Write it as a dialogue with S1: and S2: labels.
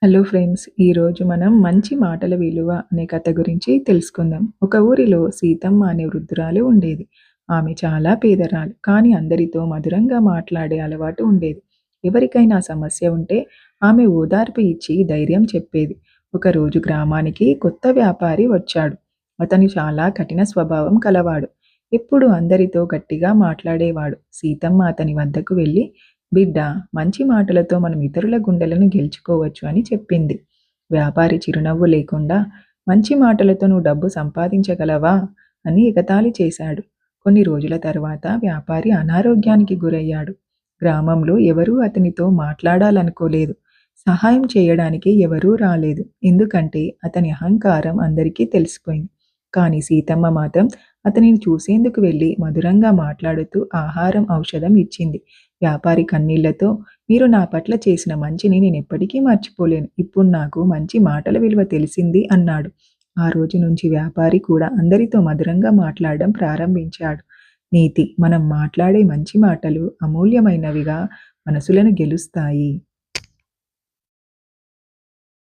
S1: Hello friends, ఈరోజు మనం మంచి మాటల విలువ అనే కథ గురించి తెలుసుకుందాం. ఒక ఊరిలో సీతమ్మ అనే వృద్ధురాలు ఉండేది. ఆమె చాలా పేదరాలు, కానీ అందరితో మధురంగా మాట్లాడే అలవాటు ఉండేది. ఎవరికైనా సమస్య ఉంటే ఆమె ఓదార్పు ఇచ్చి ధైర్యం చెప్పేది. ఒకరోజు గ్రామానికి కొత్త వ్యాపారి వచ్చాడు. అతను చాలా కఠిన స్వభావం కలవాడు. ఎప్పుడు అందరితో గట్టిగా మాట్లాడేవాడు. సీతమ్మ అతని వద్దకు వెళ్ళి, బిడ్డ, మంచి మాటలతో మనం ఇతరుల గుండెలను గెలుచుకోవచ్చు అని చెప్పింది. వ్యాపారి చిరునవ్వు లేకుండా, మంచి మాటలతో నువ్వు డబ్బు సంపాదించగలవా అని ఎగతాళి చేశాడు. కొన్ని రోజుల తర్వాత వ్యాపారి అనారోగ్యానికి గురయ్యాడు. గ్రామంలో ఎవరూ అతనితో మాట్లాడాలనుకోలేదు. సహాయం చేయడానికి ఎవరూ రాలేదు. ఎందుకంటే అతని అహంకారం అందరికీ తెలిసిపోయింది. కానీ సీతమ్మ మాత్రం అతనిని చూసేందుకు వెళ్ళి మధురంగా మాట్లాడుతూ ఆహారం, ఔషధం ఇచ్చింది. వ్యాపారి కన్నీళ్లతో, మీరు నా పట్ల చేసిన మంచిని నేనెప్పటికీ మర్చిపోలేను. ఇప్పుడు నాకు మంచి మాటల విలువ తెలిసింది అన్నాడు. ఆ రోజు నుంచి వ్యాపారి కూడా అందరితో మధురంగా మాట్లాడడం ప్రారంభించాడు. నీతి: మనం మాట్లాడే మంచి మాటలు అమూల్యమైనవిగా మనసులను గెలుస్తాయి.